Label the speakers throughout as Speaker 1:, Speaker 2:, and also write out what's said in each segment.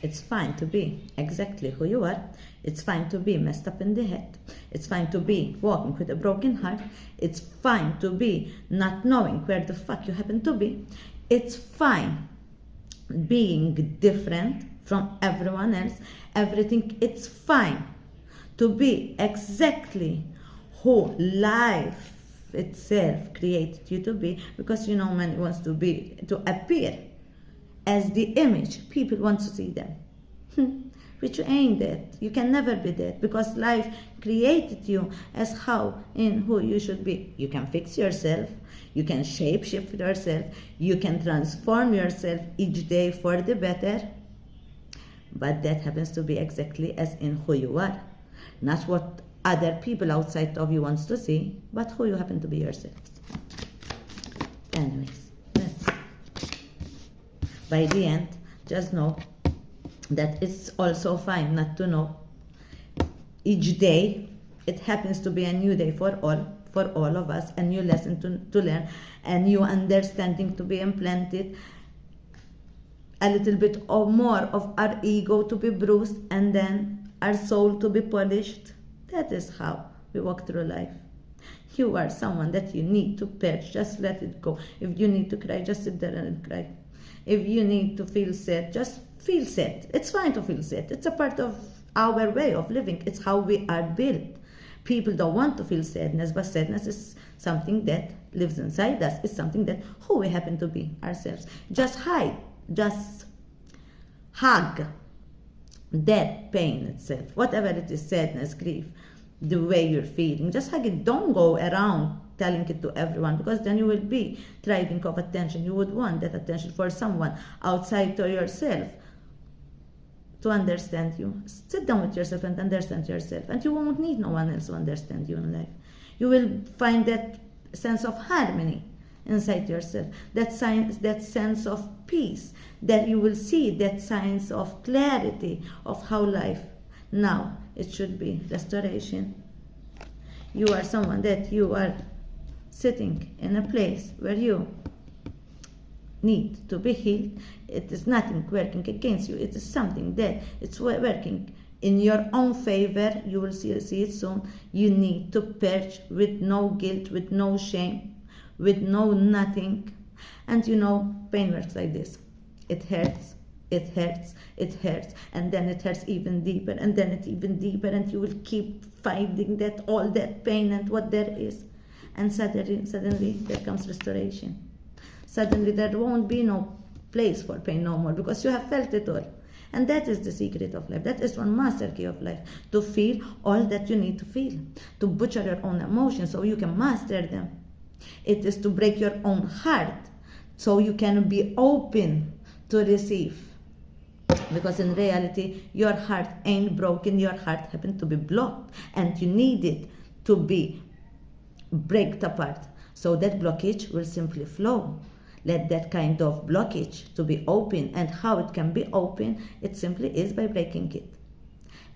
Speaker 1: It's fine to be exactly who you are. It's fine to be messed up in the head. It's fine to be walking with a broken heart. It's fine to be not knowing where the fuck you happen to be. It's fine being different from everyone else. Everything, it's fine to be exactly who life itself created you to be, because man wants to appear as the image people want to see them. Which you ain't that. You can never be that, because life created you as how in who you should be. You can fix yourself, you can shape shift yourself, you can transform yourself each day for the better, but that happens to be exactly as in who you are, not what other people outside of you wants to see, but who you happen to be yourselves. Anyways, by the end, just know that it's also fine not to know. Each day, it happens to be a new day for all of us, a new lesson to learn, a new understanding to be implanted, a little bit or more of our ego to be bruised, and then our soul to be polished. That is how we walk through life. You are someone that you need to purge, just let it go. If you need to cry, just sit there and cry. If you need to feel sad, just feel sad. It's fine to feel sad. It's a part of our way of living. It's how we are built. People don't want to feel sadness, but sadness is something that lives inside us. It's something that who we happen to be ourselves. Just hide. Just hug that pain itself. Whatever it is, sadness, grief, the way you're feeling. Just hug it. Don't go around telling it to everyone, because then you will be thriving of attention. You would want that attention for someone outside to yourself to understand you. Sit down with yourself and understand yourself, and you won't need no one else to understand you in life. You will find that sense of harmony inside yourself, that sense of peace, that you will see that sense of clarity of how life now it should be. Restoration. You are someone that you are sitting in a place where you need to be healed. It is nothing working against you. It is something that it's working in your own favor. You will see it soon. You need to purge with no guilt, with no shame, with no nothing. And pain works like this. It hurts, it hurts, it hurts, and then it hurts even deeper, and then it even deeper, and you will keep fighting that all that pain and what there is. And suddenly there comes restoration. Suddenly there won't be no place for pain no more, because you have felt it all. And that is the secret of life. That is one master key of life. To feel all that you need to feel. To butcher your own emotions so you can master them. It is to break your own heart so you can be open to receive. Because in reality, your heart ain't broken. Your heart happened to be blocked, and you need it to be break apart, so that blockage will simply flow. Let that kind of blockage to be open, and how it can be open, it simply is by breaking it.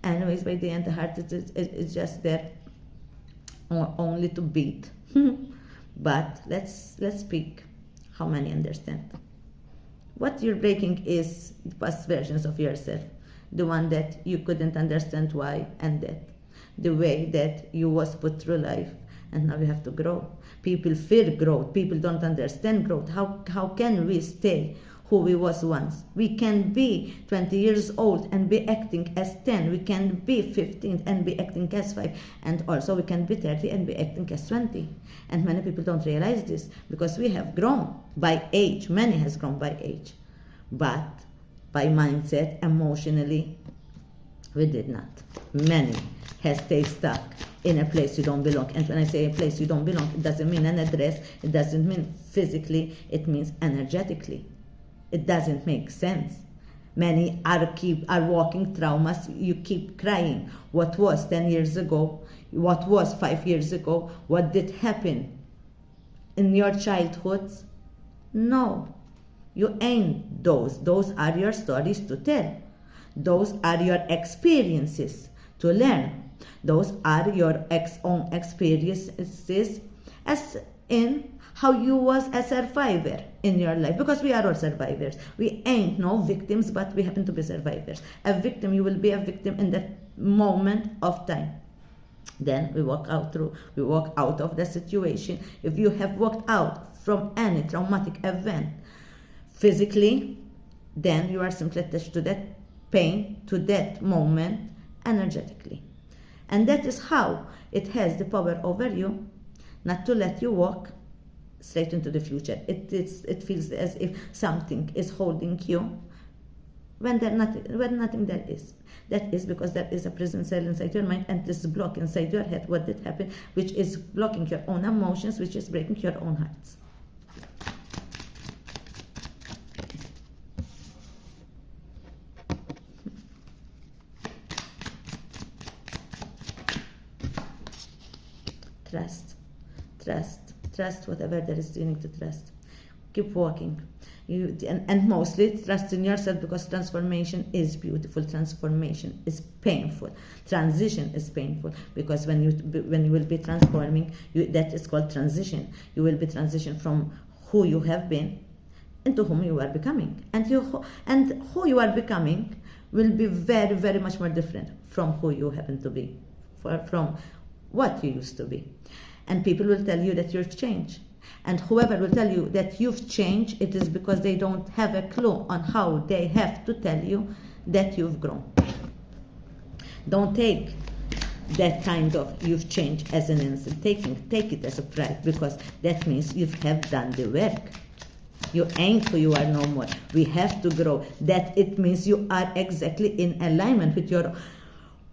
Speaker 1: Anyways, by the end, the heart is just there only to beat. But let's speak how many understand. What you're breaking is past versions of yourself, the one that you couldn't understand why, and that the way that you was put through life. And now we have to grow. People fear growth. People don't understand growth. How can we stay who we was once? We can be 20 years old and be acting as 10. We can be 15 and be acting as 5. And also we can be 30 and be acting as 20. And many people don't realize this, because we have grown by age. Many has grown by age. But by mindset, emotionally, we did not. Many has stayed stuck in a place you don't belong. And when I say a place you don't belong, it doesn't mean an address, it doesn't mean physically, it means energetically. It doesn't make sense. Many are walking traumas. You keep crying. What was 10 years ago? What was 5 years ago? What did happen in your childhoods? No, you ain't those. Those are your stories to tell. Those are your experiences to learn. Those are your own experiences, as in how you was a survivor in your life, because we are all survivors. We ain't no victims, but we happen to be survivors. A victim, you will be a victim in that moment of time. Then we walk out of the situation. If you have walked out from any traumatic event physically, then you are simply attached to that pain, to that moment energetically. And that is how it has the power over you not to let you walk straight into the future. It feels as if something is holding you when nothing there is. That is because there is a prison cell inside your mind, and this block inside your head, what did happen, which is blocking your own emotions, which is breaking your own hearts. Trust whatever there is you need to trust. Keep walking. And mostly trust in yourself, because transformation is beautiful. Transformation is painful. Transition is painful, because when you will be transforming, that is called transition. You will be transition from who you have been into whom you are becoming, and who you are becoming will be very, very much more different from who you happen to be, from what you used to be. And people will tell you that you've changed. And whoever will tell you that you've changed, it is because they don't have a clue on how they have to tell you that you've grown. Don't take that kind of you've changed as an insult. Take it as a pride, because that means you have done the work. You ain't who you are no more. We have to grow. That it means you are exactly in alignment with your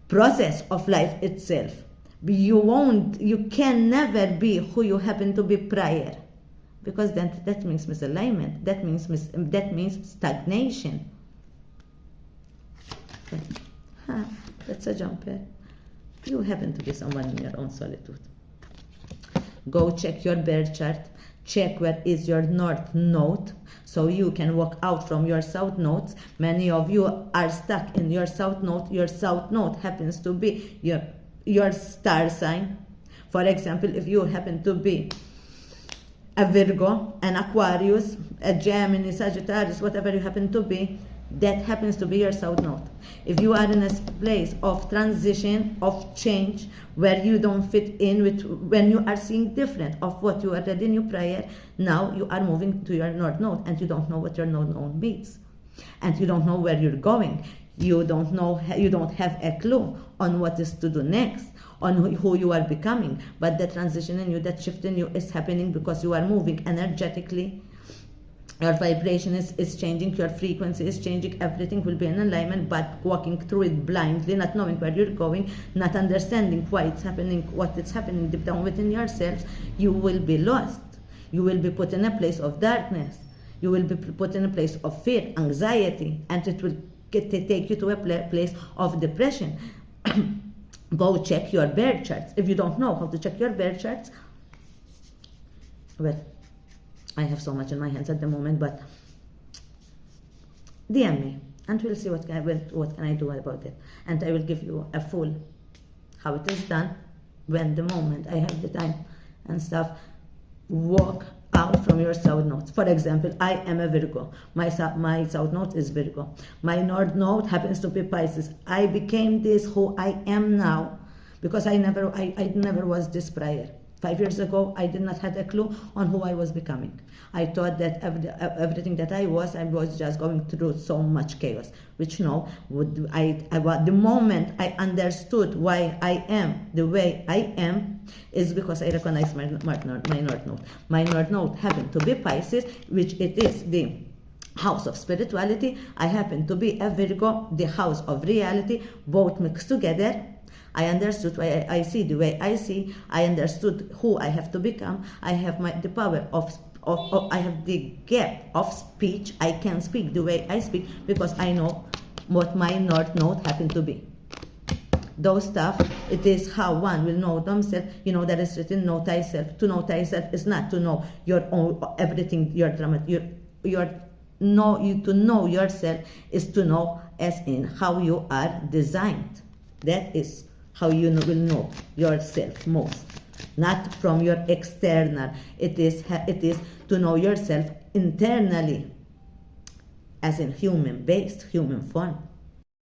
Speaker 1: process of life itself. You can never be who you happen to be prior, because that means misalignment. That means stagnation. That's a jumper. You happen to be someone in your own solitude. Go check your birth chart. Check where is your north node, so you can walk out from your south nodes. Many of you are stuck in your south node. Your south node happens to be your star sign. For example, if you happen to be a Virgo, an Aquarius, a Gemini, Sagittarius, whatever you happen to be, that happens to be your south node. If you are in a place of transition, of change, where you don't fit in with, when you are seeing different of what you already knew prior, now you are moving to your north node, and you don't know what your north node means, and you don't know where you're going. You don't have a clue on what is to do next, on who you are becoming. But the transition in you, that shift in you is happening because you are moving energetically. Your vibration is changing, your frequency is changing, everything will be in alignment, but walking through it blindly, not knowing where you're going, not understanding why it's happening, what is happening deep down within yourselves, you will be lost. You will be put in a place of darkness. You will be put in a place of fear, anxiety, and it will take you to a place of depression. Go check your birth charts. If you don't know how to check your birth charts, well, I have so much in my hands at the moment, but DM me and we'll see what can I do about it, and I will give you a full how it is done when the moment I have the time and stuff. Walk out from your south node. For example, I am a Virgo. My south node is Virgo. My north node happens to be Pisces. I became this who I am now because I never was this prior. 5 years ago, I did not have a clue on who I was becoming. I thought that everything that I was just going through so much chaos. Which no, the moment I understood why I am the way I am is because I recognized my north node. My north node happened to be Pisces, which it is the house of spirituality. I happen to be a Virgo, the house of reality, both mixed together. I understood why I see the way I see. I understood who I have to become. I have the power of I have the gap of speech. I can speak the way I speak because I know what my north node happened to be. Those stuff, it is how one will know themselves. You know, that is written, know thyself. To know thyself is not to know your own everything, your drama, to know yourself is to know as in how you are designed. That is how you will know yourself most. not from your external. It is to know yourself internally, as in human based, human form.